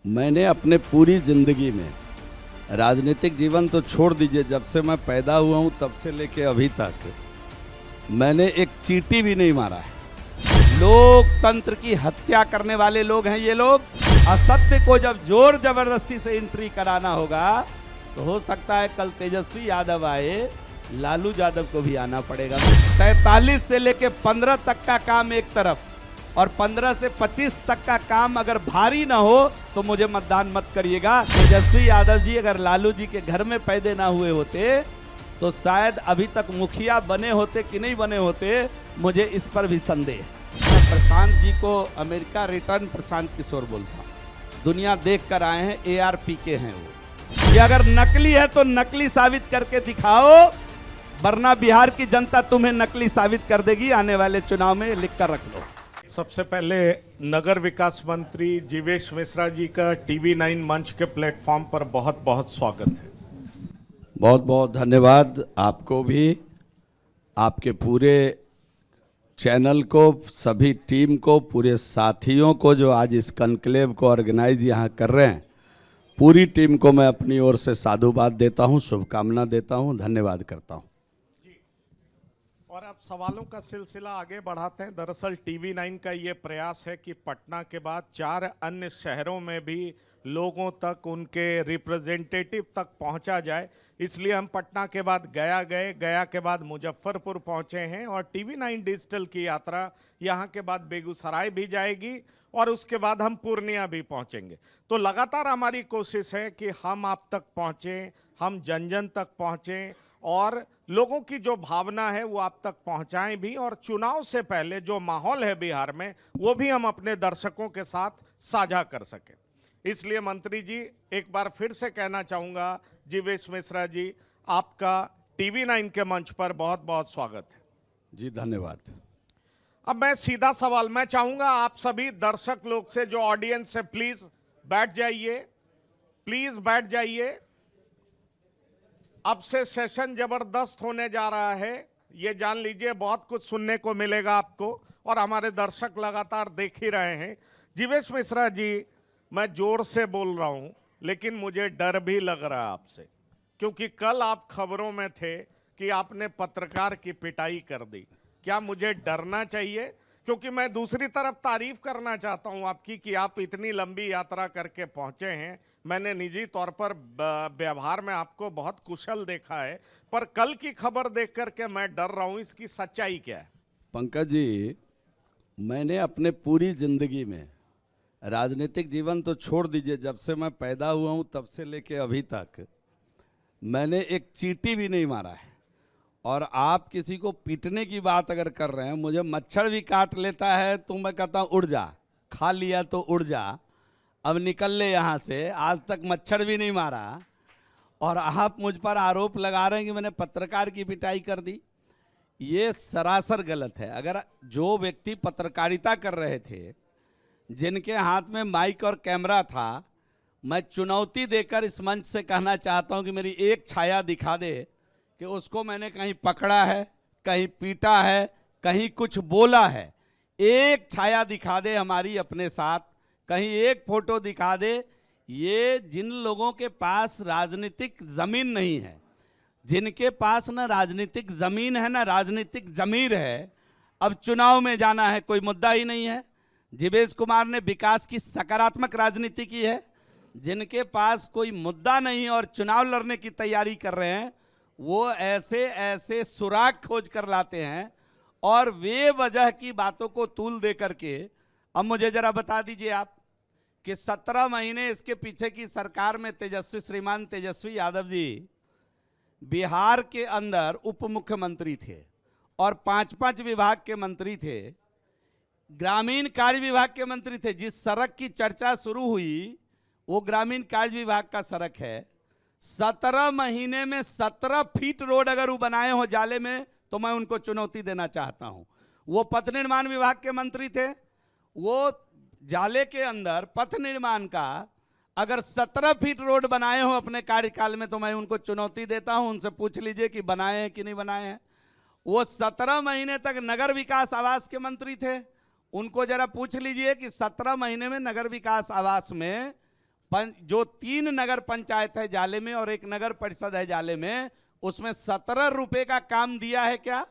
मैंने अपने पूरी जिंदगी में राजनीतिक जीवन तो छोड़ दीजिए, जब से मैं पैदा हुआ हूं तब से लेके अभी तक मैंने एक चींटी भी नहीं मारा है। लोकतंत्र की हत्या करने वाले लोग हैं ये लोग। असत्य को जब जोर जबरदस्ती से एंट्री कराना होगा तो हो सकता है कल तेजस्वी यादव आए, लालू यादव को भी आना पड़ेगा। 47 से लेके 15 तक का काम एक तरफ और 15 से 25 तक का काम अगर भारी ना हो तो मुझे मतदान मत करिएगा। तेजस्वी यादव जी अगर लालू जी के घर में पैदा ना हुए होते तो शायद अभी तक मुखिया बने होते कि नहीं बने होते, मुझे इस पर भी संदेह है। प्रशांत जी को अमेरिका रिटर्न प्रशांत किशोर बोलता, दुनिया देख कर आए हैं, ARP के हैं वो। कि अगर नकली है तो नकली साबित करके दिखाओ, वरना बिहार की जनता तुम्हें नकली साबित कर देगी आने वाले चुनाव में, लिख कर रख लो। सबसे पहले नगर विकास मंत्री जीवेश मिश्रा जी का TV9 मंच के प्लेटफॉर्म पर बहुत बहुत स्वागत है। बहुत बहुत धन्यवाद आपको भी, आपके पूरे चैनल को, सभी टीम को, पूरे साथियों को जो आज इस कॉन्क्लेव को ऑर्गेनाइज यहाँ कर रहे हैं। पूरी टीम को मैं अपनी ओर से साधुवाद देता हूँ, शुभकामना देता हूँ, धन्यवाद करता हूँ। और अब सवालों का सिलसिला आगे बढ़ाते हैं। दरअसल TV9 का ये प्रयास है कि पटना के बाद 4 अन्य शहरों में भी लोगों तक, उनके रिप्रेजेंटेटिव तक पहुंचा जाए। इसलिए हम पटना के बाद गया गए, गया के बाद मुजफ्फरपुर पहुंचे हैं और TV9 डिजिटल की यात्रा यहां के बाद बेगूसराय भी जाएगी और उसके बाद हम पूर्णिया भी पहुंचेंगे। तो लगातार हमारी कोशिश है कि हम आप तक पहुंचें, हम जन जन तक पहुंचें और लोगों की जो भावना है वो आप तक पहुंचाएं भी, और चुनाव से पहले जो माहौल है बिहार में वो भी हम अपने दर्शकों के साथ साझा कर सकें। इसलिए मंत्री जी, एक बार फिर से कहना चाहूँगा, जीवेश मिश्रा जी, आपका TV9 के मंच पर बहुत बहुत स्वागत है। जी धन्यवाद। अब मैं सीधा सवाल, मैं चाहूँगा आप सभी दर्शक लोग से, जो ऑडियंस है, प्लीज़ बैठ जाइए, प्लीज़ बैठ जाइए। अब से सेशन जबरदस्त होने जा रहा है, ये जान लीजिए। बहुत कुछ सुनने को मिलेगा आपको और हमारे दर्शक लगातार देख ही रहे हैं। जीवेश मिश्रा जी, मैं जोर से बोल रहा हूं लेकिन मुझे डर भी लग रहा है आपसे, क्योंकि कल आप खबरों में थे कि आपने पत्रकार की पिटाई कर दी। क्या मुझे डरना चाहिए? क्योंकि मैं दूसरी तरफ तारीफ करना चाहता हूं आपकी कि आप इतनी लंबी यात्रा करके पहुंचे हैं। मैंने निजी तौर पर व्यवहार में आपको बहुत कुशल देखा है, पर कल की खबर देख करके मैं डर रहा हूं। इसकी सच्चाई क्या है? पंकज जी, मैंने अपने पूरी जिंदगी में राजनीतिक जीवन तो छोड़ दीजिए, जब से मैं पैदा हुआ हूं तब से लेके अभी तक मैंने एक चींटी भी नहीं मारा है। और आप किसी को पीटने की बात अगर कर रहे हैं, मुझे मच्छर भी काट लेता है तो मैं कहता हूँ उड़ जा, खा लिया तो उड़ जा, अब निकल ले यहाँ से। आज तक मच्छर भी नहीं मारा और आप मुझ पर आरोप लगा रहे हैं कि मैंने पत्रकार की पिटाई कर दी। ये सरासर गलत है। अगर जो व्यक्ति पत्रकारिता कर रहे थे, जिनके हाथ में माइक और कैमरा था, मैं चुनौती देकर इस मंच से कहना चाहता हूं कि मेरी एक छाया दिखा दे कि उसको मैंने कहीं पकड़ा है, कहीं पीटा है, कहीं कुछ बोला है। एक छाया दिखा दे हमारी अपने साथ, कहीं एक फोटो दिखा दे। ये जिन लोगों के पास राजनीतिक जमीन नहीं है, जिनके पास ना राजनीतिक जमीन है ना राजनीतिक जमीर है, अब चुनाव में जाना है, कोई मुद्दा ही नहीं है। जीवेश कुमार ने विकास की सकारात्मक राजनीति की है। जिनके पास कोई मुद्दा नहीं और चुनाव लड़ने की तैयारी कर रहे हैं, वो ऐसे ऐसे सुराग खोज कर लाते हैं और वे वजह की बातों को तूल दे करके। अब मुझे जरा बता दीजिए आप कि 17 महीने इसके पीछे की सरकार में श्रीमान तेजस्वी यादव जी बिहार के अंदर उप मुख्यमंत्री थे और 5-5 विभाग के मंत्री थे, ग्रामीण कार्य विभाग के मंत्री थे। जिस सड़क की चर्चा शुरू हुई वो ग्रामीण कार्य विभाग का सड़क है। 17 महीने में 17 फीट रोड अगर वो बनाए हो जाले में तो मैं उनको चुनौती देना चाहता हूं। वो पथ निर्माण विभाग के मंत्री थे, वो जाले के अंदर पथ निर्माण का अगर 17 फीट रोड बनाए हो अपने कार्यकाल में तो मैं उनको चुनौती देता हूं। उनसे पूछ लीजिए कि बनाए हैं कि नहीं बनाए हैं। वो 17 महीने तक नगर विकास आवास के मंत्री थे, उनको जरा पूछ लीजिए कि 17 महीने में नगर विकास आवास में जो 3 नगर पंचायत है जाले में और 1 नगर परिषद है जाले में, उसमें 17 रुपए का काम दिया है क्या?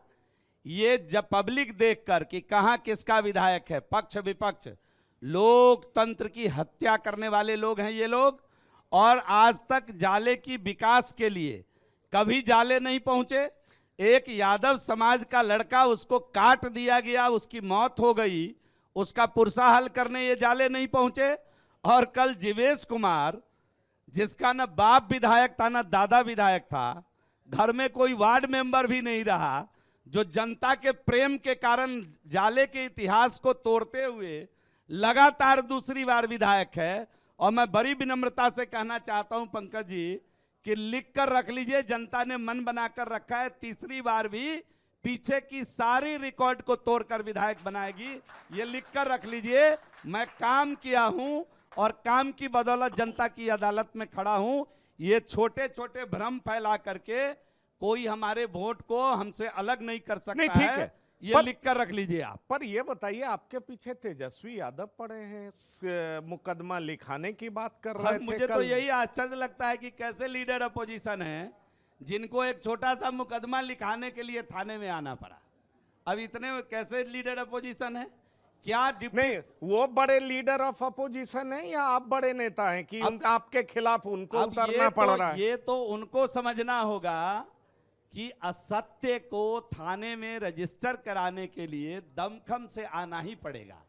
ये जब पब्लिक देखकर कि कहां किसका विधायक है, पक्ष विपक्ष, लोकतंत्र की हत्या करने वाले लोग हैं ये लोग। और आज तक जाले की विकास के लिए कभी जाले नहीं पहुंचे। एक यादव समाज का लड़का, उसको काट दिया गया, उसकी मौत हो गई, उसका पुरसा हल करने ये जाले नहीं पहुंचे। और कल जीवेश कुमार, जिसका न बाप विधायक था न दादा विधायक था, घर में कोई वार्ड मेंबर भी नहीं रहा, जो जनता के प्रेम के कारण जाले के इतिहास को तोड़ते हुए लगातार दूसरी बार विधायक है। और मैं बड़ी विनम्रता से कहना चाहता हूं पंकज जी कि लिख कर रख लीजिए, जनता ने मन बनाकर रखा है, तीसरी बार भी पीछे की सारी रिकॉर्ड को तोड़कर विधायक बनाएगी। ये लिख कर रख लीजिए, मैं काम किया हूं और काम की बदौलत जनता की अदालत में खड़ा हूं। ये छोटे छोटे भ्रम फैला करके कोई हमारे वोट को हमसे अलग नहीं कर सकता। नहीं, ठीक है, ये लिख कर रख लीजिए आप। पर ये बताइए, आपके पीछे तेजस्वी यादव पड़े हैं, मुकदमा लिखाने की बात कर रहे थे। मुझे तो यही आश्चर्य लगता है कि कैसे लीडर अपोजिशन है जिनको एक छोटा सा मुकदमा लिखाने के लिए थाने में आना पड़ा। अब इतने कैसे लीडर अपोजिशन है क्या? नहीं, वो बड़े लीडर ऑफ अपोजिशन है या आप बड़े नेता हैं कि आपके खिलाफ उनको उतरना पड़ रहा है? ये तो उनको समझना होगा कि असत्य को थाने में रजिस्टर कराने के लिए दमखम से आना ही पड़ेगा।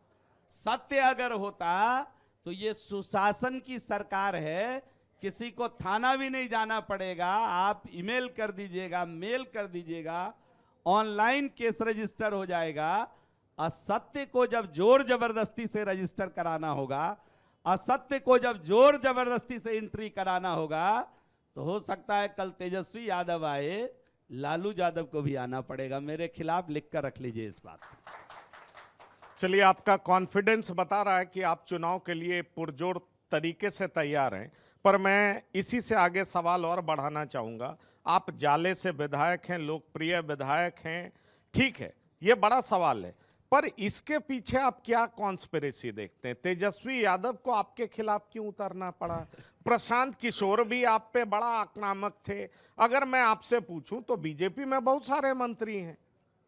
सत्य अगर होता तो ये सुशासन की सरकार है, किसी को थाना भी नहीं जाना पड़ेगा, आप ईमेल कर दीजिएगा, मेल कर दीजिएगा, ऑनलाइन केस रजिस्टर हो जाएगा। असत्य को जब जोर जबरदस्ती से रजिस्टर कराना होगा, असत्य को जब जोर जबरदस्ती से एंट्री कराना होगा, तो हो सकता है कल तेजस्वी यादव आए, लालू यादव को भी आना पड़ेगा। मेरे खिलाफ लिख कर रख लीजिए इस बात को। चलिए, आपका कॉन्फिडेंस बता रहा है कि आप चुनाव के लिए पुरजोर तरीके से तैयार हैं, पर मैं इसी से आगे सवाल और बढ़ाना चाहूंगा। आप जाले से विधायक हैं, लोकप्रिय विधायक हैं, ठीक है, ये बड़ा सवाल है, पर इसके पीछे आप क्या कॉन्स्पिरेसी देखते हैं? तेजस्वी यादव को आपके खिलाफ क्यों उतरना पड़ा? प्रशांत किशोर भी आप पे बड़ा आक्रामक थे। अगर मैं आपसे पूछूं तो बीजेपी में बहुत सारे मंत्री हैं।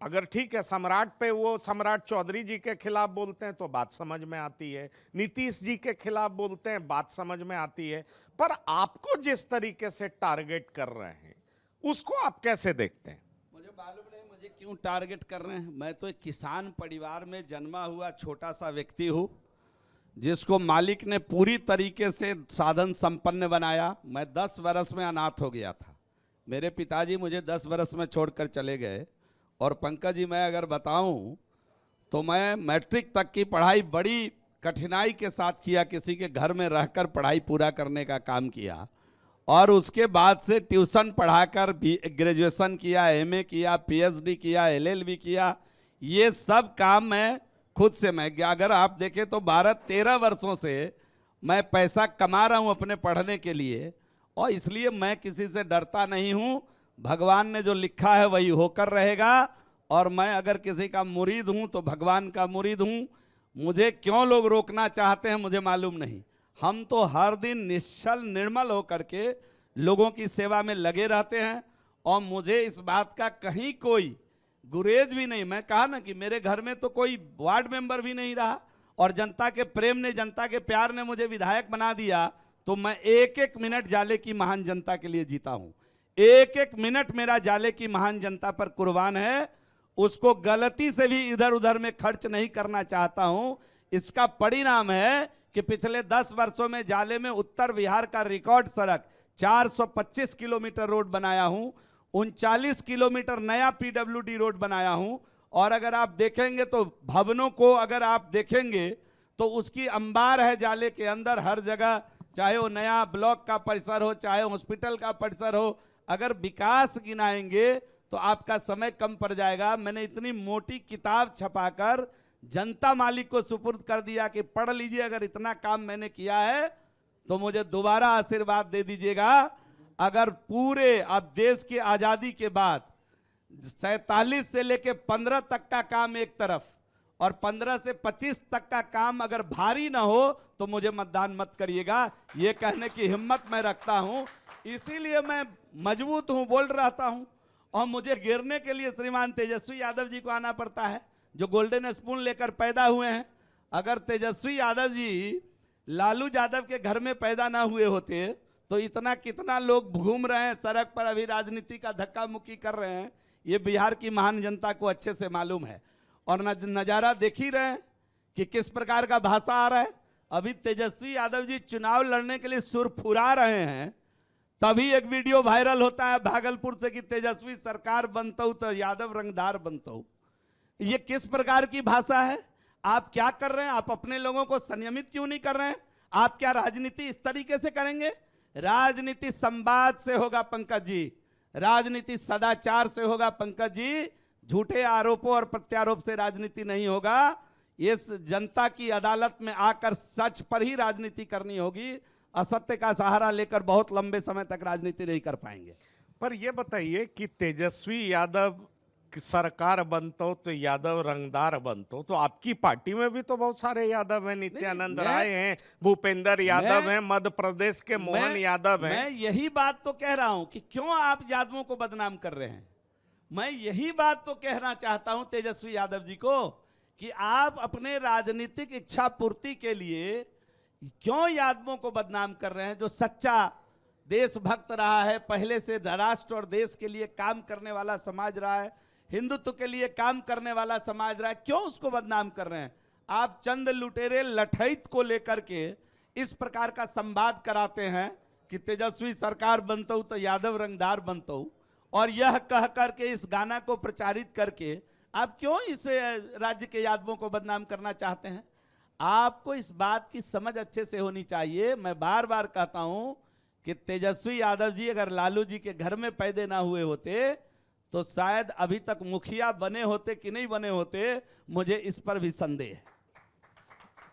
अगर ठीक है, सम्राट पे वो सम्राट चौधरी जी के खिलाफ बोलते हैं तो बात समझ में आती है, नीतीश जी के खिलाफ बोलते हैं बात समझ में आती है, पर आपको जिस तरीके से टारगेट कर रहे हैं उसको आप कैसे देखते हैं? मुझे मालूम नहीं मुझे क्यों टारगेट कर रहे हैं। मैं तो एक किसान परिवार में जन्मा हुआ छोटा सा व्यक्ति हूँ, जिसको मालिक ने पूरी तरीके से साधन संपन्न बनाया। मैं 10 वर्ष में अनाथ हो गया था। मेरे पिताजी मुझे 10 वर्ष में छोड़कर चले गए। और पंकज जी, मैं अगर बताऊं तो मैं मैट्रिक तक की पढ़ाई बड़ी कठिनाई के साथ किया, किसी के घर में रहकर पढ़ाई पूरा करने का काम किया। और उसके बाद से ट्यूशन पढ़ाकर ग्रेजुएशन किया, एमए किया, पीएचडी किया, एलएलबी किया। ये सब काम मैं खुद से, मैं अगर आप देखें तो 12-13 वर्षों से मैं पैसा कमा रहा हूं अपने पढ़ने के लिए, और इसलिए मैं किसी से डरता नहीं हूं। भगवान ने जो लिखा है वही होकर रहेगा, और मैं अगर किसी का मुरीद हूं तो भगवान का मुरीद हूं। मुझे क्यों लोग रोकना चाहते हैं मुझे मालूम नहीं। हम तो हर दिन निश्चल निर्मल होकर के लोगों की सेवा में लगे रहते हैं, और मुझे इस बात का कहीं कोई गुरेज भी नहीं। मैं कहा ना कि मेरे घर में तो कोई वार्ड मेंबर भी नहीं रहा, और जनता के प्रेम ने, जनता के प्यार ने मुझे विधायक बना दिया, तो मैं एक एक मिनट जाले की महान जनता के लिए जीता हूं। एक एक मिनट मेरा जाले की महान जनता पर कुर्बान है। उसको गलती से भी इधर उधर में खर्च नहीं करना चाहता हूं। इसका परिणाम है कि पिछले 10 वर्षों में जाले में उत्तर बिहार का रिकॉर्ड सड़क 425 किलोमीटर रोड बनाया हूं, 39 किलोमीटर नया पीडब्ल्यूडी रोड बनाया हूं। और अगर आप देखेंगे तो भवनों को अगर आप देखेंगे तो उसकी अंबार है जाले के अंदर हर जगह, चाहे वो नया ब्लॉक का परिसर हो, चाहे हॉस्पिटल का परिसर हो। अगर विकास गिनाएंगे तो आपका समय कम पड़ जाएगा। मैंने इतनी मोटी किताब छपाकर जनता मालिक को सुपुर्द कर दिया कि पढ़ लीजिए, अगर इतना काम मैंने किया है तो मुझे दोबारा आशीर्वाद दे दीजिएगा। अगर पूरे अब देश की आज़ादी के बाद 47 से लेकर 15 तक का काम एक तरफ, और 15 से 25 तक का काम अगर भारी ना हो तो मुझे मतदान मत करिएगा, ये कहने की हिम्मत मैं रखता हूं। इसीलिए मैं मजबूत हूं, बोल रहता हूं। और मुझे गिरने के लिए श्रीमान तेजस्वी यादव जी को आना पड़ता है, जो गोल्डन स्पून लेकर पैदा हुए हैं। अगर तेजस्वी यादव जी लालू यादव के घर में पैदा ना हुए होते तो इतना कितना लोग घूम रहे हैं सड़क पर, अभी राजनीति का धक्का मुक्की कर रहे हैं, ये बिहार की महान जनता को अच्छे से मालूम है। और नज़ारा देख ही रहे हैं कि किस प्रकार का भाषा आ रहा है। अभी तेजस्वी यादव जी चुनाव लड़ने के लिए सुर फुरा रहे हैं, तभी एक वीडियो वायरल होता है भागलपुर से कि तेजस्वी सरकार बनता तो यादव रंगदार बनता। ये किस प्रकार की भाषा है? आप क्या कर रहे हैं? आप अपने लोगों को संयमित क्यों नहीं कर रहे हैं? आप क्या राजनीति इस तरीके से करेंगे? राजनीति संवाद से होगा पंकज जी, राजनीति सदाचार से होगा पंकज जी। झूठे आरोपों और प्रत्यारोप से राजनीति नहीं होगा। इस जनता की अदालत में आकर सच पर ही राजनीति करनी होगी। असत्य का सहारा लेकर बहुत लंबे समय तक राजनीति नहीं कर पाएंगे। पर यह बताइए कि तेजस्वी यादव की सरकार बनतो तो यादव रंगदार बनतो, तो आपकी पार्टी में भी तो बहुत सारे यादव हैं। नित्यानंद राय हैं, भूपेंद्र यादव हैं, मध्य प्रदेश के मोहन यादव हैं। मैं यही बात तो कह रहा हूं कि क्यों आप यादवों को बदनाम कर रहे हैं। मैं यही बात तो कहना चाहता हूं तेजस्वी यादव जी को कि आप अपने राजनीतिक इच्छा पूर्ति के लिए क्यों यादवों को बदनाम कर रहे हैं। जो सच्चा देशभक्त रहा है, पहले से राष्ट्र और देश के लिए काम करने वाला समाज रहा है, हिंदुत्व के लिए काम करने वाला समाज रहा है, क्यों उसको बदनाम कर रहे हैं। आप चंद लुटेरे लठैत को लेकर के इस प्रकार का संवाद कराते हैं कि तेजस्वी सरकार बनता तो यादव रंगदार बनता, और यह कह करके इस गाना को प्रचारित करके आप क्यों इस राज्य के यादवों को बदनाम करना चाहते हैं। आपको इस बात की समझ अच्छे से होनी चाहिए। मैं बार बार कहता हूं कि तेजस्वी यादव जी अगर लालू जी के घर में पैदा ना हुए होते तो शायद अभी तक मुखिया बने होते कि नहीं बने होते, मुझे इस पर भी संदेह है।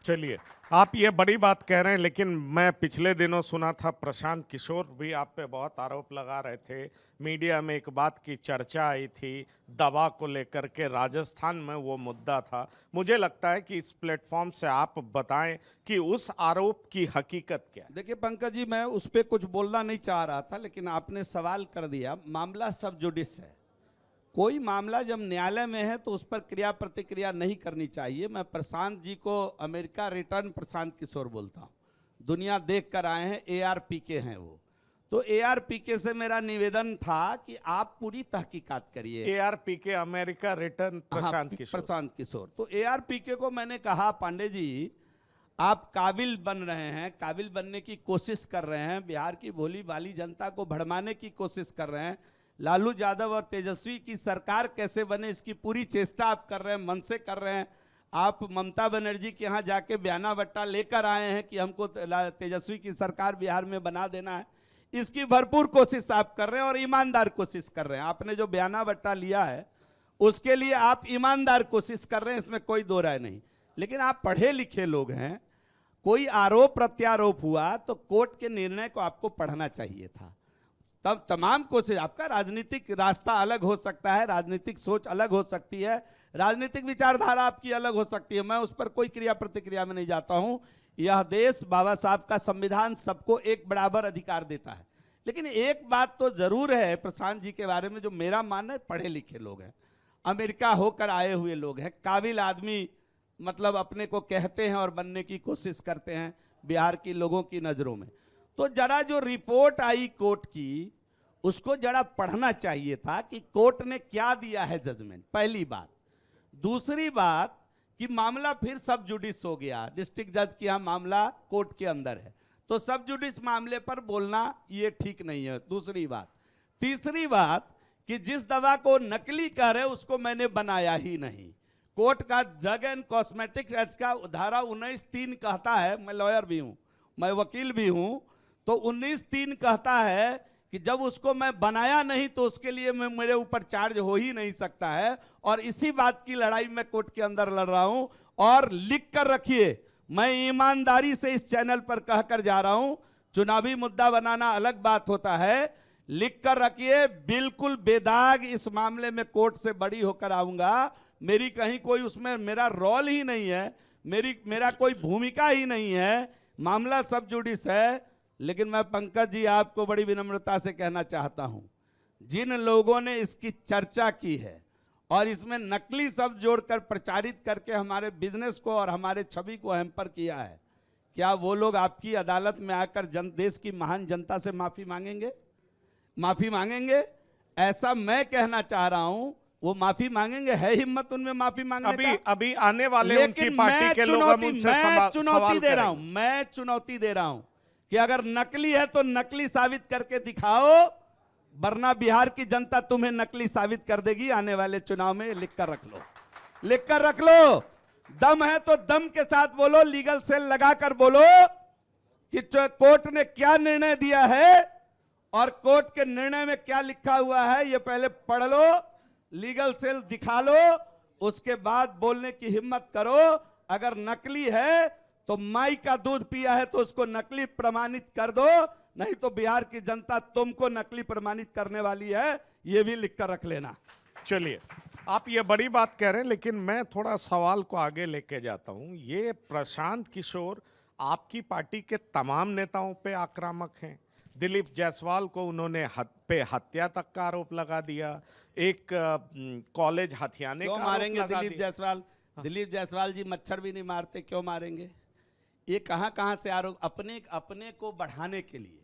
चलिए, आप ये बड़ी बात कह रहे हैं, लेकिन मैं पिछले दिनों सुना था प्रशांत किशोर भी आप पे बहुत आरोप लगा रहे थे। मीडिया में एक बात की चर्चा आई थी, दवा को लेकर के, राजस्थान में वो मुद्दा था। मुझे लगता है कि इस प्लेटफॉर्म से आप बताएं कि उस आरोप की हकीकत क्या है। देखिए पंकज जी, मैं उस पर कुछ बोलना नहीं चाह रहा था, लेकिन आपने सवाल कर दिया। मामला सब जुडिस है। कोई मामला जब न्यायालय में है तो उस पर क्रिया प्रतिक्रिया नहीं करनी चाहिए। मैं प्रशांत जी को अमेरिका रिटर्न प्रशांत किशोर बोलता हूँ, दुनिया देख कर आए हैं, ARPK हैं वो। तो ARPK से मेरा निवेदन था कि आप पूरी तहकीकात करिए। ARPK America return Prashant Kishor. Prashant Kishor. तो ARPK को मैंने कहा, पांडे जी आप काबिल बन रहे हैं, काबिल बनने की कोशिश कर रहे हैं, बिहार की भोली भाली जनता को भड़माने की कोशिश कर रहे हैं, लालू यादव और तेजस्वी की सरकार कैसे बने इसकी पूरी चेष्टा आप कर रहे हैं, मन से कर रहे हैं। आप ममता बनर्जी के यहाँ जाके बयाना बट्टा लेकर आए हैं कि हमको तेजस्वी की सरकार बिहार में बना देना है। इसकी भरपूर कोशिश आप कर रहे हैं और ईमानदार कोशिश कर रहे हैं। आपने जो बयाना बट्टा लिया है उसके लिए आप ईमानदार कोशिश कर रहे हैं, इसमें कोई दो राय नहीं। लेकिन आप पढ़े लिखे लोग हैं, कोई आरोप प्रत्यारोप हुआ तो कोर्ट के निर्णय को आपको पढ़ना चाहिए था। तब तमाम कोशिश, आपका राजनीतिक रास्ता अलग हो सकता है, राजनीतिक सोच अलग हो सकती है, राजनीतिक विचारधारा आपकी अलग हो सकती है, मैं उस पर कोई क्रिया प्रतिक्रिया में नहीं जाता हूं। यह देश, बाबा साहब का संविधान सबको एक बराबर अधिकार देता है। लेकिन एक बात तो जरूर है प्रशांत जी के बारे में, जो मेरा मानना है, पढ़े लिखे लोग हैं, अमेरिका होकर आए हुए लोग हैं, काबिल आदमी मतलब अपने को कहते हैं और बनने की कोशिश करते हैं बिहार की लोगों की नज़रों में। तो जरा जो रिपोर्ट आई कोर्ट की उसको जरा पढ़ना चाहिए था कि कोर्ट ने क्या दिया है जजमेंट, पहली बात। दूसरी बात कि मामला फिर सब जुडिस हो गया, डिस्ट्रिक्ट जज के यहाँ मामला कोर्ट के अंदर है, तो सब जुडिस मामले पर बोलना ये ठीक नहीं है, दूसरी बात। तीसरी बात कि जिस दवा को नकली कह रहे उसको मैंने बनाया ही नहीं। कोर्ट का ड्रग एंड कॉस्मेटिक एक्ट का धारा 19(3) कहता है, मैं लॉयर भी हूँ, मैं वकील भी हूँ, तो 19(3) कहता है कि जब उसको मैं बनाया नहीं तो उसके लिए मेरे ऊपर चार्ज हो ही नहीं सकता है। और इसी बात की लड़ाई मैं कोर्ट के अंदर लड़ रहा हूं। और लिख कर रखिए, मैं ईमानदारी से इस चैनल पर कहकर जा रहा हूं, चुनावी मुद्दा बनाना अलग बात होता है, लिख कर रखिए, बिल्कुल बेदाग इस मामले में कोर्ट से बरी होकर आऊंगा। मेरी कहीं कोई उसमें मेरा रोल ही नहीं है, मेरा कोई भूमिका ही नहीं है, मामला सब जुडिस है। लेकिन मैं पंकज जी आपको बड़ी विनम्रता से कहना चाहता हूं, जिन लोगों ने इसकी चर्चा की है और इसमें नकली शब्द जोड़कर प्रचारित करके हमारे बिजनेस को और हमारे छवि को हैम्पर किया है, क्या वो लोग आपकी अदालत में आकर देश की महान जनता से माफी मांगेंगे? माफी मांगेंगे? ऐसा मैं कहना चाह रहा हूं, वो माफी मांगेंगे? है हिम्मत उनमें माफी मांगने का? अभी आने वाले उनकी पार्टी के लोग हम उनसे चुनौती दे रहा हूं, मैं चुनौती दे रहा हूं कि अगर नकली है तो नकली साबित करके दिखाओ, वरना बिहार की जनता तुम्हें नकली साबित कर देगी आने वाले चुनाव में। लिख कर रख लो, लिख कर रख लो। दम है तो दम के साथ बोलो, लीगल सेल लगाकर बोलो कि कोर्ट ने क्या निर्णय दिया है और कोर्ट के निर्णय में क्या लिखा हुआ है, ये पहले पढ़ लो, लीगल सेल दिखा लो, उसके बाद बोलने की हिम्मत करो। अगर नकली है तो माई का दूध पिया है तो उसको नकली प्रमाणित कर दो, नहीं तो बिहार की जनता तुमको नकली प्रमाणित करने वाली है, ये भी लिख कर रख लेना। चलिए, आप ये बड़ी बात कह रहे हैं, लेकिन मैं थोड़ा सवाल को आगे लेके जाता हूं। ये प्रशांत किशोर आपकी पार्टी के तमाम नेताओं पे आक्रामक हैं। दिलीप जायसवाल को उन्होंने हत्या तक का आरोप लगा दिया, एक कॉलेज हथियाने का मारेंगे आरोप लगा दिलीप दिया। जायसवाल? दिलीप जायसवाल जी मच्छर भी नहीं मारते, क्यों मारेंगे? ये कहां से आरोप? अपने को बढ़ाने के लिए,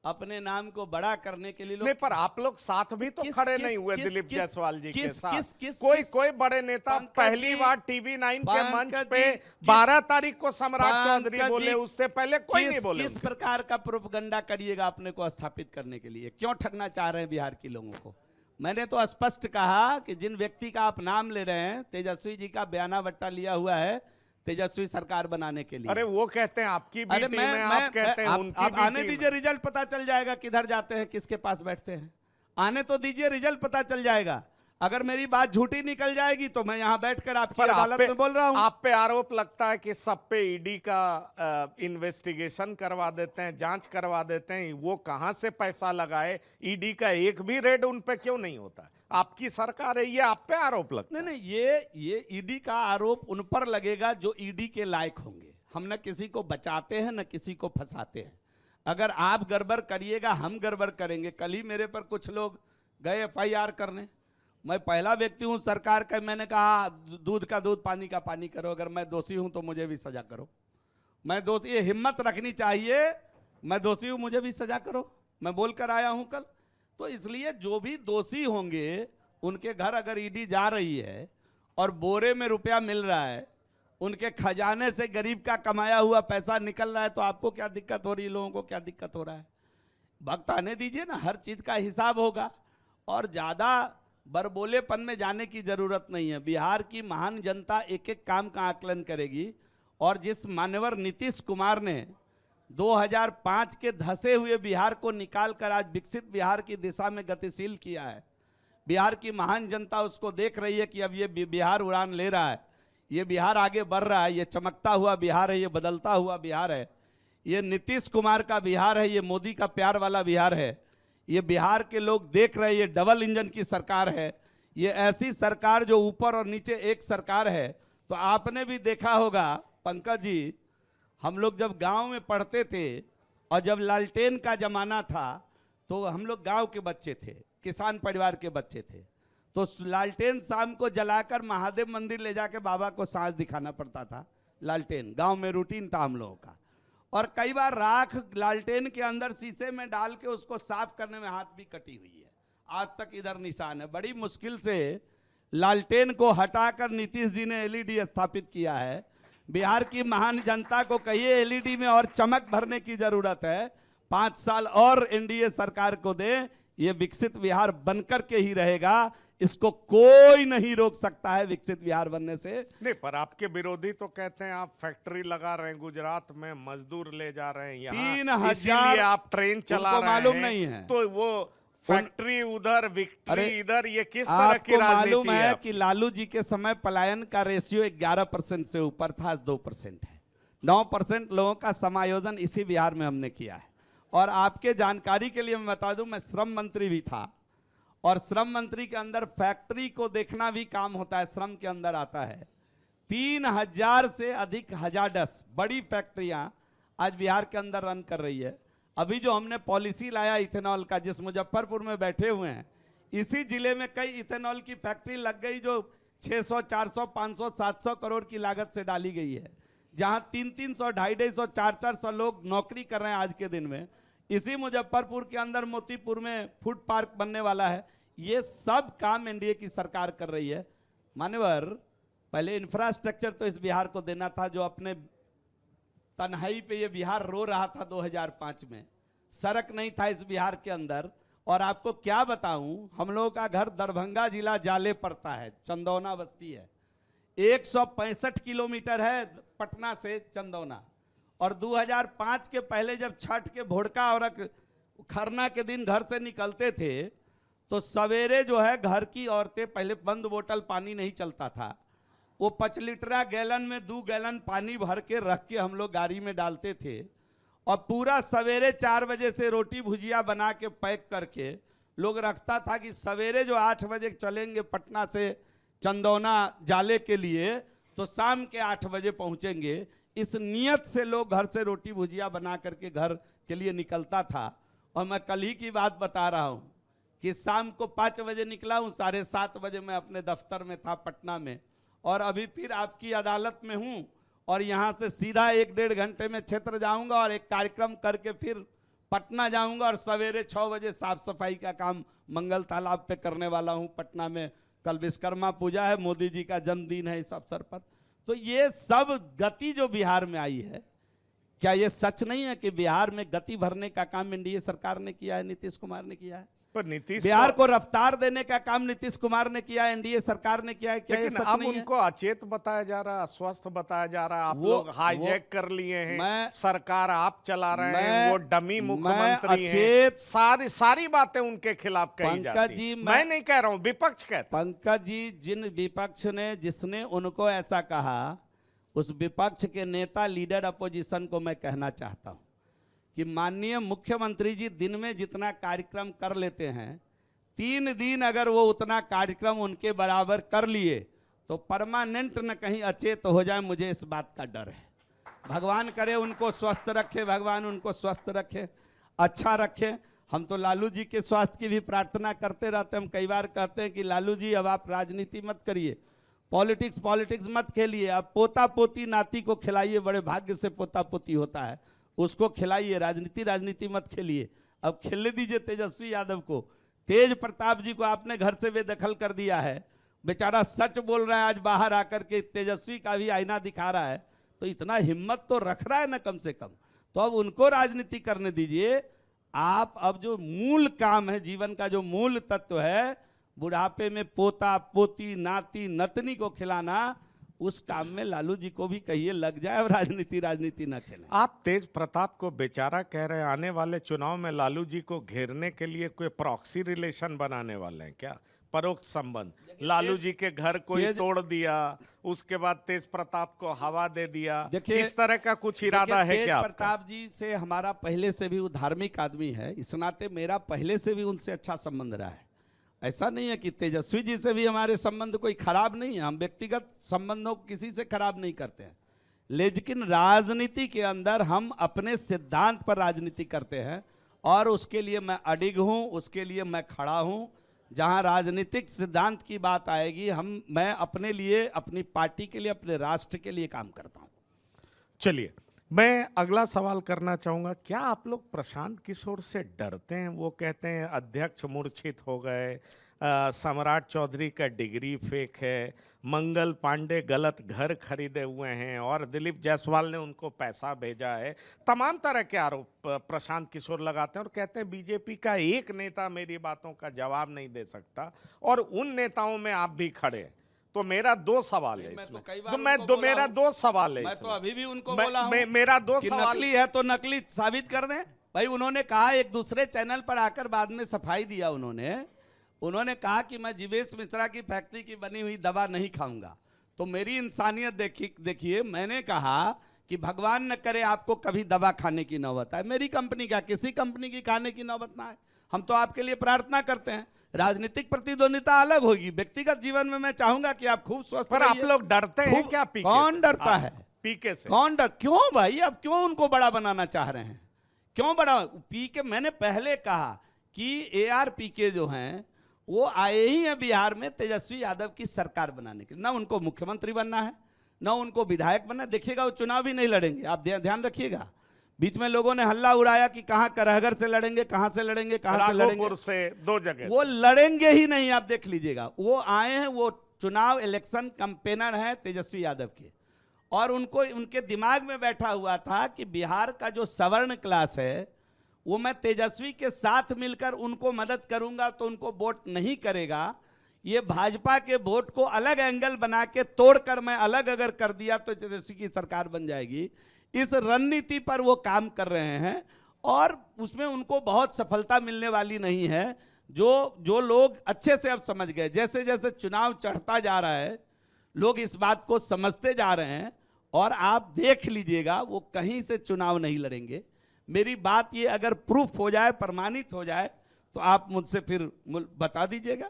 अपने नाम को बड़ा करने के लिए लोग। नहीं, पर आप लोग साथ भी तो खड़े नहीं हुए दिलीप जायसवाल जी के साथ। कोई बड़े नेता पहली बार टीवी 9 के मंच पे 12 तारीख को सम्राट चौधरी बोले, उससे पहले कोई नहीं बोले। किस प्रकार का प्रोपगंडा करिएगा अपने को स्थापित करने के लिए? क्यों ठगना चाह रहे हैं बिहार के लोगों को? मैंने तो स्पष्ट कहा कि जिन व्यक्ति का आप नाम ले रहे हैं, तेजस्वी जी का बयाना बट्टा लिया हुआ है तेजस्वी सरकार बनाने के लिए। अरे वो कहते हैं आपकी बी टीम है, आप कहते हैं उनकी आप आने दीजिए, रिजल्ट पता चल जाएगा किधर जाते हैं, किसके पास बैठते हैं। आने तो दीजिए, रिजल्ट पता चल जाएगा। अगर मेरी बात झूठी निकल जाएगी तो मैं यहां बैठकर आपकी अदालत में बोल रहा हूं। आप पे आरोप लगता है कि सब पे ईडी का इन्वेस्टिगेशन करवा देते हैं, जांच करवा देते हैं। वो कहां से पैसा लगाए? ईडी का एक भी रेड उन पे क्यों नहीं होता? आपकी सरकार है, ये आप पे आरोप लगता है। नहीं, ये ईडी का आरोप उन पर लगेगा जो ईडी के लायक होंगे। हम न किसी को बचाते हैं न किसी को फंसाते हैं। अगर आप गड़बड़ करिएगा, हम गड़बड़ करेंगे। कल ही मेरे पर कुछ लोग गए FIR करने। मैं पहला व्यक्ति हूं सरकार का, मैंने कहा दूध का दूध, पानी का पानी करो। अगर मैं दोषी हूं तो मुझे भी सजा करो। मैं दोषी, ये हिम्मत रखनी चाहिए, मैं दोषी हूं मुझे भी सजा करो। मैं बोलकर आया हूं कल। तो इसलिए जो भी दोषी होंगे उनके घर अगर ईडी जा रही है और बोरे में रुपया मिल रहा है, उनके खजाने से गरीब का कमाया हुआ पैसा निकल रहा है, तो आपको क्या दिक्कत हो रही है? लोगों को क्या दिक्कत हो रहा है? वक्त आने दीजिए ना, हर चीज का हिसाब होगा। और ज्यादा बरबोलेपन में जाने की जरूरत नहीं है। बिहार की महान जनता एक एक काम का आकलन करेगी। और जिस मान्यवर नीतीश कुमार ने 2005 के धसे हुए बिहार को निकालकर आज विकसित बिहार की दिशा में गतिशील किया है, बिहार की महान जनता उसको देख रही है कि अब ये बिहार उड़ान ले रहा है, ये बिहार आगे बढ़ रहा है, ये चमकता हुआ बिहार है, ये बदलता हुआ बिहार है, ये नीतीश कुमार का बिहार है, ये मोदी का प्यार वाला बिहार है। ये बिहार के लोग देख रहे हैं, ये डबल इंजन की सरकार है, ये ऐसी सरकार जो ऊपर और नीचे एक सरकार है। तो आपने भी देखा होगा पंकज जी, हम लोग जब गांव में पढ़ते थे और जब लालटेन का जमाना था, तो हम लोग गांव के बच्चे थे, किसान परिवार के बच्चे थे, तो लालटेन शाम को जलाकर महादेव मंदिर ले जाके बाबा को सांझ दिखाना पड़ता था। लालटेन गांव में रूटीन था हम लोगों का। और कई बार राख लालटेन के अंदर शीशे में डाल के उसको साफ करने में हाथ भी कटी हुई है, आज तक इधर निशान है। बड़ी मुश्किल से लालटेन को हटाकर नीतीश जी ने LED स्थापित किया है। बिहार की महान जनता को कहिए LED में और चमक भरने की जरूरत है। 5 साल और NDA सरकार को दे, ये विकसित बिहार बनकर के ही रहेगा। इसको कोई नहीं रोक सकता है विकसित बिहार बनने से। नहीं, पर आपके विरोधी तो कहते हैं आप फैक्ट्री लगा रहे हैं गुजरात में, मजदूर ले जा रहे हैं यहाँ, 3000 इसीलिए आप ट्रेन चला रहे हैं। मालूम नहीं है तो वो फैक्ट्री उधर, विक्ट्री इधर, ये किस तरह की राजनीति है? मालूम है कि लालू जी के समय पलायन का रेशियो 11% से ऊपर था, आज 2% है। 9% लोगों का समायोजन इसी बिहार में हमने किया है। और आपके जानकारी के लिए मैं बता दूं, मैं श्रम मंत्री भी था और श्रम मंत्री के अंदर फैक्ट्री को देखना भी काम होता है, श्रम के अंदर आता है। 3000 से अधिक हजार्डस बड़ी फैक्ट्रियां आज बिहार के अंदर रन कर रही है। अभी जो हमने पॉलिसी लाया इथेनॉल का, जिस मुजफ्फरपुर में बैठे हुए हैं, इसी जिले में कई इथेनॉल की फैक्ट्री लग गई जो 600, 400, 500, 700 करोड़ की लागत से डाली गई है, जहां 300, 250, 400 लोग नौकरी कर रहे हैं आज के दिन में। इसी मुजफ्फरपुर के अंदर मोतीपुर में फूड पार्क बनने वाला है। ये सब काम एनडीए की सरकार कर रही है। मान्यवर, पहले इंफ्रास्ट्रक्चर तो इस बिहार को देना था, जो अपने तन्हाई पे ये बिहार रो रहा था 2005 में। सड़क नहीं था इस बिहार के अंदर। और आपको क्या बताऊं, हम लोगों का घर दरभंगा जिला जाले पड़ता है, चंदौना बस्ती है। 165 किलोमीटर है पटना से चंदौना। और 2005 के पहले जब छठ के भोड़का और खरना के दिन घर से निकलते थे तो सवेरे जो है घर की औरतें, पहले बंद बोतल पानी नहीं चलता था, वो 5 लीटर गैलन में 2 गैलन पानी भर के रख के हम लोग गाड़ी में डालते थे। और पूरा सवेरे 4 बजे से रोटी भुजिया बना के पैक करके लोग रखता था कि सवेरे जो 8 बजे चलेंगे पटना से चंदौना जाले के लिए तो शाम के 8 बजे पहुंचेंगे। इस नियत से लोग घर से रोटी भुजिया बना करके घर के लिए निकलता था। और मैं कल ही की बात बता रहा हूं कि शाम को 5 बजे निकला हूं, 7:30 बजे मैं अपने दफ्तर में था पटना में, और अभी फिर आपकी अदालत में हूं। और यहां से सीधा 1-1.5 घंटे में क्षेत्र जाऊंगा और एक कार्यक्रम करके फिर पटना जाऊंगा और सवेरे 6 बजे साफ सफाई का काम मंगल तालाब पे करने वाला हूं पटना में। कल विश्वकर्मा पूजा है, मोदी जी का जन्मदिन है इस अवसर पर। तो ये सब गति जो बिहार में आई है, क्या ये सच नहीं है कि बिहार में गति भरने का काम एनडीए सरकार ने किया है, नीतीश कुमार ने किया है? पर नीतीश बिहार को रफ्तार देने का काम नीतीश कुमार ने किया है, एनडीए सरकार ने किया है। क्या ये लेकिन सच अब नहीं उनको अचेत बताया जा रहा है, अस्वस्थ बताया जा रहा है। आप लोग हाईजैक कर लिए हैं, सरकार आप चला रहे हैं, वो डमी मुख्यमंत्री हैं। सारी बातें उनके खिलाफ कही जाती हैं। मैं नहीं कह रहा हूं, विपक्ष कहता है। पंकज जी, जिन विपक्ष ने, जिसने उनको ऐसा कहा, उस विपक्ष के नेता, लीडर अपोजिशन को मैं कहना चाहता हूं कि माननीय मुख्यमंत्री जी दिन में जितना कार्यक्रम कर लेते हैं, 3 दिन अगर वो उतना कार्यक्रम उनके बराबर कर लिए तो परमानेंट न कहीं अचेत हो जाए। मुझे इस बात का डर है। भगवान करे उनको स्वस्थ रखे, भगवान उनको स्वस्थ रखे, अच्छा रखे। हम तो लालू जी के स्वास्थ्य की भी प्रार्थना करते रहते हैं। हम कई बार कहते हैं कि लालू जी अब आप राजनीति मत करिए, पॉलिटिक्स मत खेलिए, अब पोता पोती नाती को खिलाइए। बड़े भाग्य से पोता पोती होता है, उसको खिलाइए। राजनीति मत खेलिए, अब खेलने दीजिए तेजस्वी यादव को। तेज प्रताप जी को आपने घर से बेदखल कर दिया है, बेचारा सच बोल रहा है, आज बाहर आकर के तेजस्वी का भी आईना दिखा रहा है। तो इतना हिम्मत तो रख रहा है ना कम से कम, तो अब उनको राजनीति करने दीजिए। आप अब जो मूल काम है, जीवन का जो मूल तत्व है, बुढ़ापे में पोता पोती नाती नतनी को खिलाना, उस काम में लालू जी को भी कहिए लग जाए और राजनीति ना खेलें। आप तेज प्रताप को बेचारा कह रहे हैं, आने वाले चुनाव में लालू जी को घेरने के लिए कोई प्रॉक्सी रिलेशन बनाने वाले हैं क्या? परोक्ष संबंध, लालू जी के घर कोई तोड़ दिया, उसके बाद तेज प्रताप को हवा दे दिया, इस तरह का कुछ इरादा है क्या? तेज प्रताप जी से हमारा पहले से भी, वो धार्मिक आदमी है, इस नाते मेरा पहले से भी उनसे अच्छा संबंध रहा है। ऐसा नहीं है कि तेजस्वी जी से भी हमारे संबंध कोई खराब नहीं है, हम व्यक्तिगत संबंधों को किसी से खराब नहीं करते हैं। लेकिन राजनीति के अंदर हम अपने सिद्धांत पर राजनीति करते हैं और उसके लिए मैं अडिग हूं, उसके लिए मैं खड़ा हूं। जहां राजनीतिक सिद्धांत की बात आएगी, मैं अपने लिए, अपनी पार्टी के लिए, अपने राष्ट्र के लिए काम करता हूं। चलिए, मैं अगला सवाल करना चाहूँगा। क्या आप लोग प्रशांत किशोर से डरते हैं? वो कहते हैं अध्यक्ष मूर्छित हो गए, सम्राट चौधरी का डिग्री फेक है, मंगल पांडे गलत घर खरीदे हुए हैं और दिलीप जायसवाल ने उनको पैसा भेजा है। तमाम तरह के आरोप प्रशांत किशोर लगाते हैं और कहते हैं बीजेपी का एक नेता मेरी बातों का जवाब नहीं दे सकता, और उन नेताओं में आप भी खड़े हैं। तो मेरा 2 सवाल है इसमें। मेरा 2 सवाल है। मैं तो अभी भी उनको बोला हूं, मेरा 2 सवाल नकली है तो नकली साबित कर दें। भाई उन्होंने कहा, एक दूसरे चैनल पर आकर बाद में सफाई दिया उन्होंने कहा कि मैं जीवेश मिश्रा की फैक्ट्री की बनी हुई दवा नहीं खाऊंगा। तो मेरी इंसानियत देखिए, मैंने कहा कि भगवान न करे आपको कभी दवा खाने की नौबत आए, मेरी कंपनी क्या किसी कंपनी की खाने की नौबत ना आए, हम तो आपके लिए प्रार्थना करते हैं। राजनीतिक प्रतिद्वंदिता अलग होगी, व्यक्तिगत जीवन में मैं चाहूंगा कि आप खूब स्वस्थ पर आप रहिए। लोग डरते हैं खूब- क्या पीके कौन से? डरता आप है? पीके से कौन डर, क्यों भाई, अब क्यों उनको बड़ा बनाना चाह रहे हैं? क्यों बड़ा? पीके, मैंने पहले कहा कि AR पीके जो हैं वो आए ही हैं बिहार में तेजस्वी यादव की सरकार बनाने के लिए। ना उनको मुख्यमंत्री बनना है, ना उनको विधायक बनना है। देखिएगा वो चुनाव भी नहीं लड़ेंगे, आप ध्यान रखिएगा। बीच में लोगों ने हल्ला उड़ाया कि कहां करहगर से लड़ेंगे, कहां से लड़ेंगे, कहां से लड़ेंगे। राघोपुर से 2 जगह वो से। लड़ेंगे ही नहीं, आप देख लीजिएगा। वो आए हैं, वो चुनाव इलेक्शन कैंपेनर हैं तेजस्वी यादव के, और उनको उनके दिमाग में बैठा हुआ था कि बिहार का जो सवर्ण क्लास है वो मैं तेजस्वी के साथ मिलकर उनको मदद करूंगा तो उनको वोट नहीं करेगा। ये भाजपा के वोट को अलग एंगल बना के तोड़कर मैं अलग अगर कर दिया तो तेजस्वी की सरकार बन जाएगी। इस रणनीति पर वो काम कर रहे हैं और उसमें उनको बहुत सफलता मिलने वाली नहीं है। जो लोग अच्छे से अब समझ गए, जैसे जैसे चुनाव चढ़ता जा रहा है लोग इस बात को समझते जा रहे हैं, और आप देख लीजिएगा वो कहीं से चुनाव नहीं लड़ेंगे। मेरी बात ये अगर प्रूफ हो जाए, प्रमाणित हो जाए, तो आप मुझसे फिर बता दीजिएगा।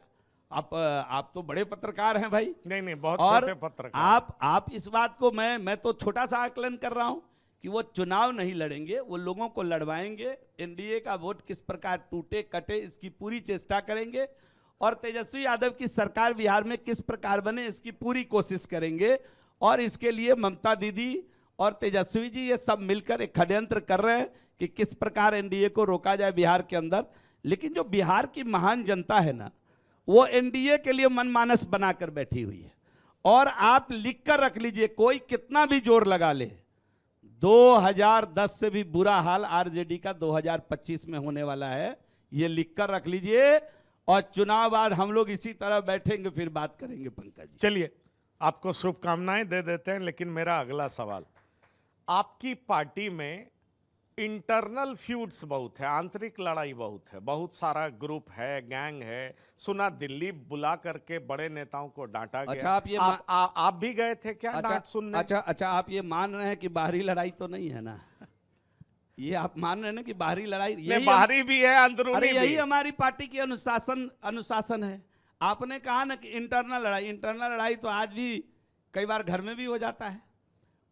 आप तो बड़े पत्रकार हैं भाई। नहीं, बहुत और छोटे पत्रकार। आप इस बात को, मैं तो छोटा सा आकलन कर रहा हूं कि वो चुनाव नहीं लड़ेंगे, वो लोगों को लड़वाएंगे। एनडीए का वोट किस प्रकार टूटे कटे इसकी पूरी चेष्टा करेंगे, और तेजस्वी यादव की सरकार बिहार में किस प्रकार बने इसकी पूरी कोशिश करेंगे। और इसके लिए ममता दीदी और तेजस्वी जी ये सब मिलकर एक षड्यंत्र कर रहे हैं कि किस प्रकार एनडीए को रोका जाए बिहार के अंदर। लेकिन जो बिहार की महान जनता है ना, वो एनडीए के लिए मनमानस बनाकर बैठी हुई है। और आप लिख कर रख लीजिए, कोई कितना भी जोर लगा ले, 2010 से भी बुरा हाल आरजेडी का 2025 में होने वाला है, ये लिख कर रख लीजिए। और चुनाव बाद हम लोग इसी तरह बैठेंगे, फिर बात करेंगे पंकज जी। चलिए, आपको शुभकामनाएं दे देते हैं, लेकिन मेरा अगला सवाल, आपकी पार्टी में इंटरनल फ्यूड्स बहुत है, आंतरिक लड़ाई बहुत है, बहुत सारा ग्रुप है, गैंग है। सुना दिल्ली बुला करके बड़े नेताओं को डांटा गया। अच्छा, आप भी गए थे क्या डांट सुनने? अच्छा, आप ये मान रहे हैं कि बाहरी लड़ाई तो नहीं है ना? ये आप मान रहे हैं ना कि बाहरी लड़ाई, यही बाहरी भी है, अंदरूनी भी। यही हमारी पार्टी की अनुशासन है। आपने कहा ना कि इंटरनल लड़ाई तो आज भी कई बार घर में भी हो जाता है।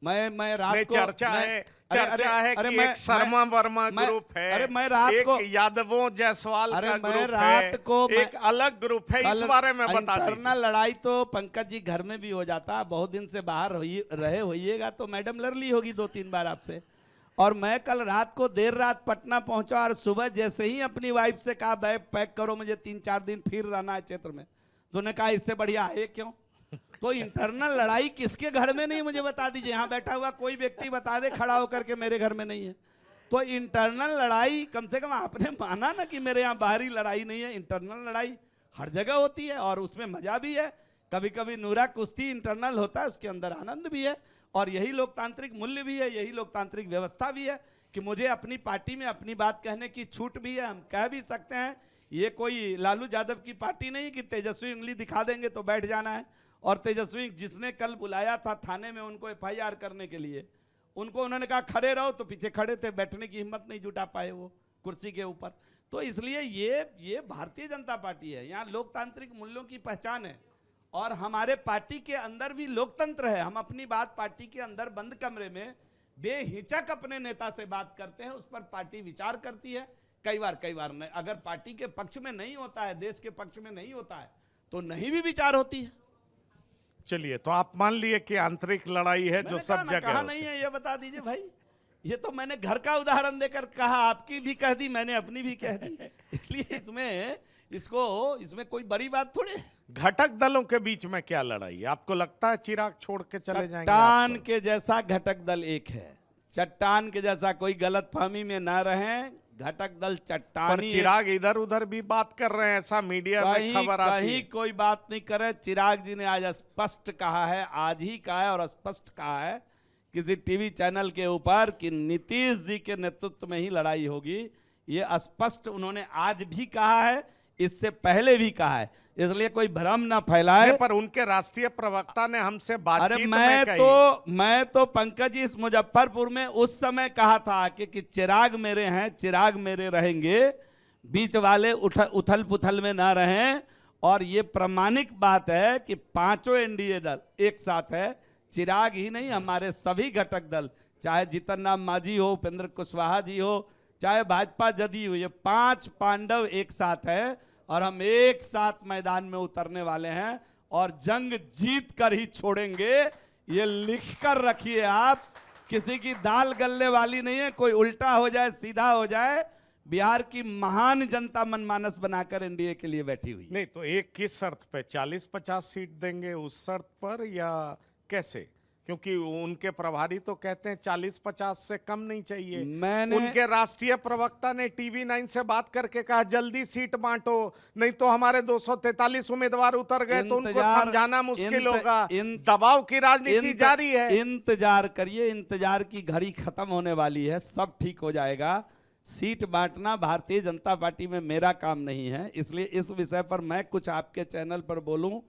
मैं रात को चर्चा है कि एक शर्मा वर्मा ग्रुप है, अरे मैं रात एक को यादवों जायसवाल का ग्रुप रात को है, एक अलग ग्रुप है, इस बारे में बता दीजिए। इंटरनल लड़ाई तो पंकज जी घर में भी हो जाता है। बहुत दिन से बाहर रहे होइएगा तो मैडम लड़ ली होगी 2-3 बार आपसे। और मैं कल रात को देर रात पटना पहुंचा और सुबह जैसे ही अपनी वाइफ से कहा बैग पैक करो, मुझे 3-4 दिन फिर रहना है क्षेत्र में, तो उन्होंने कहा इससे बढ़िया है क्यों? तो इंटरनल लड़ाई किसके घर में नहीं, मुझे बता दीजिए। यहाँ बैठा हुआ कोई व्यक्ति बता दे खड़ा होकर के मेरे घर में नहीं है। तो इंटरनल लड़ाई कम से कम आपने माना ना कि मेरे यहाँ बाहरी लड़ाई नहीं है। इंटरनल लड़ाई हर जगह होती है और उसमें मजा भी है। कभी कभी नूरा कुश्ती इंटरनल होता है, उसके अंदर आनंद भी है, और यही लोकतांत्रिक मूल्य भी है, यही लोकतांत्रिक व्यवस्था भी है कि मुझे अपनी पार्टी में अपनी बात कहने की छूट भी है। हम कह भी सकते हैं, ये कोई लालू यादव की पार्टी नहीं कि तेजस्वी उंगली दिखा देंगे तो बैठ जाना है। और तेजस्वी जिसने कल बुलाया था थाने में उनको FIR करने के लिए, उनको उन्होंने कहा खड़े रहो, तो पीछे खड़े थे, बैठने की हिम्मत नहीं जुटा पाए वो कुर्सी के ऊपर। तो इसलिए ये भारतीय जनता पार्टी है, यहाँ लोकतांत्रिक मूल्यों की पहचान है, और हमारे पार्टी के अंदर भी लोकतंत्र है। हम अपनी बात पार्टी के अंदर बंद कमरे में बेहिचक अपने नेता से बात करते हैं, उस पर पार्टी विचार करती है। कई बार नहीं, अगर पार्टी के पक्ष में नहीं होता है, देश के पक्ष में नहीं होता है, तो नहीं भी विचार होती है। चलिए, तो आप मान लिए कि आंतरिक लड़ाई है जो सब जगह कहा नहीं है, ये बता दीजिए भाई। ये तो मैंने घर का उदाहरण देकर कहा, आपकी भी कह दी, मैंने अपनी भी कह दी, इसलिए इसमें कोई बड़ी बात थोड़ी। घटक दलों के बीच में क्या लड़ाई? आपको लगता है चिराग छोड़ के चले जाएंगे? चट्टान के जैसा घटक दल एक है, चट्टान के जैसा, कोई गलतफहमी में ना रहें। घटक दल चट्टान, पर चिराग इधर उधर भी बात कर रहे हैं, ऐसा मीडिया में खबर आती है। कहीं कोई बात नहीं करे। चिराग जी ने आज स्पष्ट कहा है, आज ही कहा है और स्पष्ट कहा है किसी टीवी चैनल के ऊपर कि नीतीश जी के नेतृत्व में ही लड़ाई होगी। ये स्पष्ट उन्होंने आज भी कहा है, इससे पहले भी कहा है, इसलिए कोई भ्रम ना फैलाए। पर उनके राष्ट्रीय प्रवक्ता ने हमसे बातचीत अरे मैं तो पंकज जी इस मुजफ्फरपुर में उस समय कहा था कि चिराग मेरे हैं, चिराग मेरे रहेंगे। बीच वाले उथल पुथल में ना रहें। और ये प्रमाणिक बात है कि पांचों एनडीए दल एक साथ है। चिराग ही नहीं, हमारे सभी घटक दल, चाहे जीतन राम मांझी हो, उपेंद्र कुशवाहा जी हो, चाहे भाजपा जदयू, ये पांच पांडव एक साथ है और हम एक साथ मैदान में उतरने वाले हैं और जंग जीत कर ही छोड़ेंगे। ये लिख कर रखिए आप, किसी की दाल गलने वाली नहीं है। कोई उल्टा हो जाए सीधा हो जाए, बिहार की महान जनता मनमानस बनाकर एनडीए के लिए बैठी हुई है। नहीं तो एक किस शर्त पे 40-50 सीट देंगे, उस शर्त पर या कैसे? क्योंकि उनके प्रभारी तो कहते हैं 40-50 से कम नहीं चाहिए। उनके राष्ट्रीय प्रवक्ता ने टीवी9 से बात करके कहा जल्दी सीट बांटो, नहीं तो हमारे 243 उम्मीदवार उतर गए तो उनको समझाना मुश्किल होगा। दबाव की राजनीति जारी है। इंतजार करिए, इंतजार की घड़ी खत्म होने वाली है, सब ठीक हो जाएगा। सीट बांटना भारतीय जनता पार्टी में मेरा काम नहीं है, इसलिए इस विषय पर मैं कुछ आपके चैनल पर बोलूं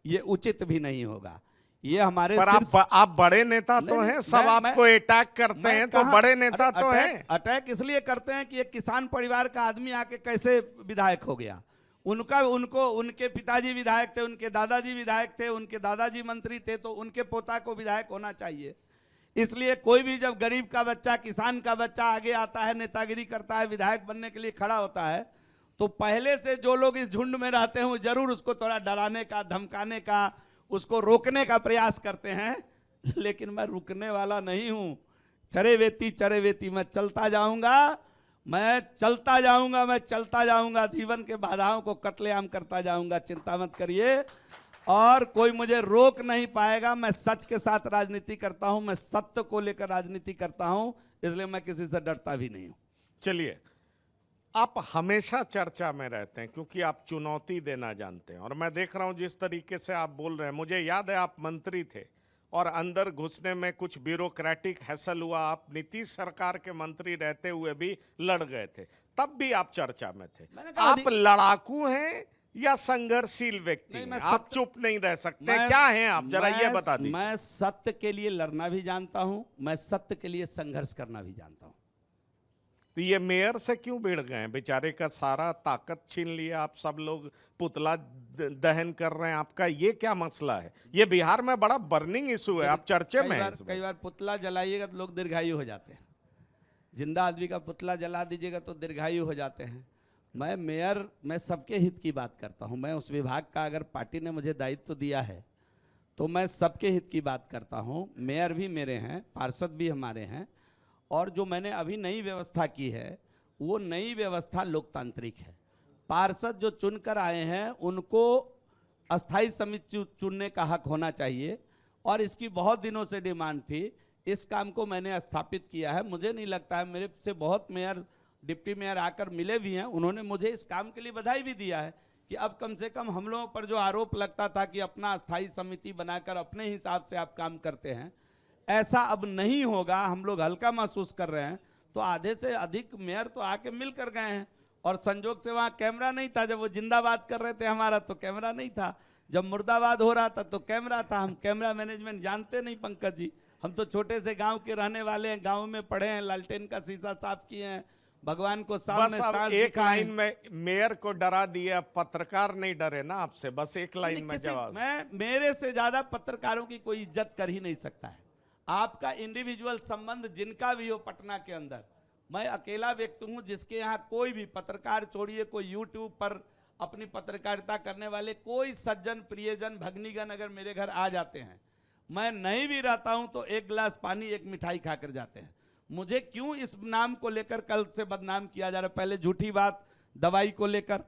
ये उचित भी नहीं होगा। ये हमारे पर आप बड़े नेता तो हैं, सब आपको अटैक करते हैं, तो बड़े नेता तो हैं। अटैक इसलिए करते हैं कि एक किसान परिवार का आदमी आके कैसे विधायक हो गया। उनके पिताजी विधायक थे, उनके दादाजी विधायक थे, उनके दादाजी मंत्री थे, तो उनके पोता को विधायक होना चाहिए। इसलिए कोई भी जब गरीब का बच्चा, किसान का बच्चा आगे आता है, नेतागिरी करता है, विधायक बनने के लिए खड़ा होता है, तो पहले से जो लोग इस झुंड में रहते हैं वो जरूर उसको थोड़ा डराने का, धमकाने का, उसको रोकने का प्रयास करते हैं। लेकिन मैं रुकने वाला नहीं हूं। चरे वेती मैं चलता जाऊंगा, मैं चलता जाऊंगा, मैं चलता जाऊंगा, जीवन के बाधाओं को कत्लेआम करता जाऊंगा, चिंता मत करिए। और कोई मुझे रोक नहीं पाएगा। मैं सच के साथ राजनीति करता हूं, मैं सत्य को लेकर राजनीति करता हूं, इसलिए मैं किसी से डरता भी नहीं हूं। चलिए, आप हमेशा चर्चा में रहते हैं क्योंकि आप चुनौती देना जानते हैं, और मैं देख रहा हूं जिस तरीके से आप बोल रहे हैं। मुझे याद है आप मंत्री थे और अंदर घुसने में कुछ ब्यूरोक्रेटिक हैसल हुआ, आप नीतीश सरकार के मंत्री रहते हुए भी लड़ गए थे, तब भी आप चर्चा में थे। आप लड़ाकू हैं या संघर्षशील व्यक्ति हैं? आप चुप नहीं रह सकते, क्या हैं आप, जरा ये बता दीजिए। मैं सत्य के लिए लड़ना भी जानता हूं, मैं सत्य के लिए संघर्ष करना भी जानता हूं। तो ये मेयर से क्यों भिड़ गए हैं? बेचारे का सारा ताकत छीन लिया, आप सब लोग पुतला दहन कर रहे हैं, आपका ये क्या मसला है? ये बिहार में बड़ा बर्निंग इशू है, आप चर्चे में हैं। कई बार पुतला जलाइएगा तो लोग दीर्घायु हो जाते हैं, जिंदा आदमी का पुतला जला दीजिएगा तो दीर्घायु हो जाते हैं। मैं मेयर, मैं सबके हित की बात करता हूं। मैं उस विभाग का, अगर पार्टी ने मुझे दायित्व दिया है तो मैं सबके हित की बात करता हूं। मेयर भी मेरे हैं, पार्षद भी हमारे हैं, और जो मैंने अभी नई व्यवस्था की है वो नई व्यवस्था लोकतांत्रिक है। पार्षद जो चुनकर आए हैं उनको अस्थाई समिति चुनने का हक होना चाहिए, और इसकी बहुत दिनों से डिमांड थी। इस काम को मैंने स्थापित किया है। मुझे नहीं लगता है, मेरे से बहुत मेयर, डिप्टी मेयर आकर मिले भी हैं, उन्होंने मुझे इस काम के लिए बधाई भी दिया है कि अब कम से कम हम लोगों पर जो आरोप लगता था कि अपना अस्थाई समिति बनाकर अपने हिसाब से आप काम करते हैं, ऐसा अब नहीं होगा। हम लोग हल्का महसूस कर रहे हैं। तो आधे से अधिक मेयर तो आके मिल कर गए हैं, और संजोग से वहाँ कैमरा नहीं था। जब वो जिंदाबाद कर रहे थे हमारा तो कैमरा नहीं था, जब मुर्दाबाद हो रहा था तो कैमरा था। हम कैमरा मैनेजमेंट जानते नहीं पंकज जी, हम तो छोटे से गांव के रहने वाले हैं, गांव में पढ़े हैं, लालटेन का शीशा साफ किए हैं, भगवान को सामने सांस एक लाइन में मेयर को डरा दिया, पत्रकार नहीं डरे ना आपसे, बस एक लाइन में जवाब। मेरे से ज्यादा पत्रकारों की कोई इज्जत कर ही नहीं सकता है। आपका इंडिविजुअल संबंध जिनका भी हो पटना के अंदर, मैं अकेला व्यक्ति हूं जिसके यहाँ कोई भी पत्रकार छोड़िए, कोई यूट्यूब पर अपनी पत्रकारिता करने वाले कोई सज्जन, प्रियजन, भगनीगण अगर मेरे घर आ जाते हैं, मैं नहीं भी रहता हूं तो एक गिलास पानी, एक मिठाई खाकर जाते हैं। मुझे क्यों इस नाम को लेकर कल से बदनाम किया जा रहा है? पहले झूठी बात दवाई को लेकर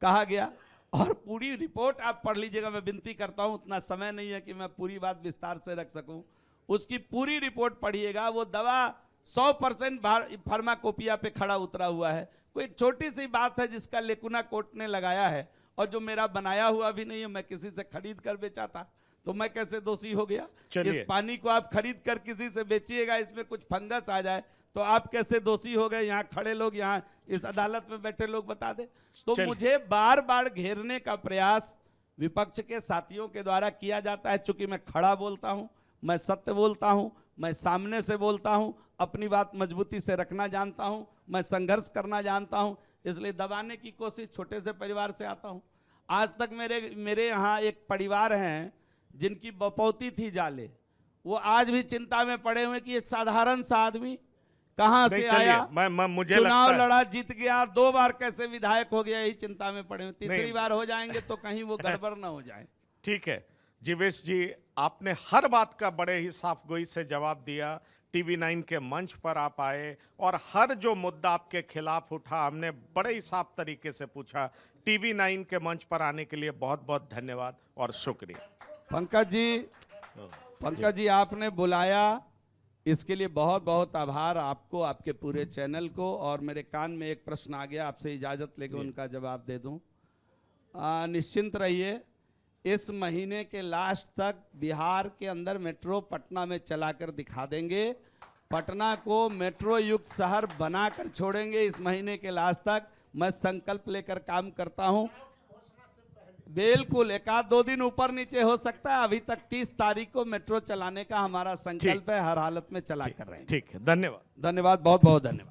कहा गया, और पूरी रिपोर्ट आप पढ़ लीजिएगा। मैं विनती करता हूं, उतना समय नहीं है कि मैं पूरी बात विस्तार से रख सकूं। उसकी पूरी रिपोर्ट पढ़िएगा। वो दवा 100% फार्माकोपिया पे खड़ा उतरा हुआ है। कोई छोटी सी बात है जिसका लेकुना कोर्ट ने लगाया है, और जो मेरा बनाया हुआ भी नहीं है, मैं किसी से खरीद कर बेचा था, तो मैं कैसे दोषी हो गया? इस पानी को आप खरीद कर किसी से बेचिएगा, इसमें कुछ फंगस आ जाए तो आप कैसे दोषी हो गए? यहाँ खड़े लोग, यहाँ इस अदालत में बैठे लोग बता दे। तो मुझे बार बार घेरने का प्रयास विपक्ष के साथियों के द्वारा किया जाता है। चूंकि मैं खड़ा बोलता हूं, मैं सत्य बोलता हूं, मैं सामने से बोलता हूं, अपनी बात मजबूती से रखना जानता हूं, मैं संघर्ष करना जानता हूं, इसलिए दबाने की कोशिश, छोटे से परिवार से आता हूं। आज तक मेरे यहाँ एक परिवार हैं जिनकी बपौती थी जाले, वो आज भी चिंता में पड़े हुए कि एक साधारण सा आदमी कहां से नहीं, चलिए, आया, मुझे चुनाव लगता है- लड़ा, जीत गया, 2 बार कैसे विधायक हो गया, यही चिंता में पड़े हुए। तीसरी नहीं। बार हो जाएंगे तो कहीं वो गड़बड़ ना हो जाए। ठीक है जीवेश जी, आपने हर बात का बड़े ही साफगोई से जवाब दिया। टीवी 9 के मंच पर आप आए और हर जो मुद्दा आपके खिलाफ उठा हमने बड़े ही साफ तरीके से पूछा। टीवी 9 के मंच पर आने के लिए बहुत बहुत धन्यवाद और शुक्रिया। पंकज जी आपने बुलाया, इसके लिए बहुत बहुत आभार आपको, आपके पूरे चैनल को। और मेरे कान में एक प्रश्न आ गया, आपसे इजाज़त लेकर उनका जवाब दे दूं। निश्चिंत रहिए, इस महीने के लास्ट तक बिहार के अंदर मेट्रो पटना में चलाकर दिखा देंगे। पटना को मेट्रो युक्त शहर बनाकर छोड़ेंगे इस महीने के लास्ट तक। मैं संकल्प लेकर काम करता हूं। बिल्कुल, 1-2 दिन ऊपर नीचे हो सकता है, अभी तक 30 तारीख को मेट्रो चलाने का हमारा संकल्प है, हर हालत में चला कर रहे हैं। ठीक है, धन्यवाद। धन्यवाद, बहुत बहुत धन्यवाद।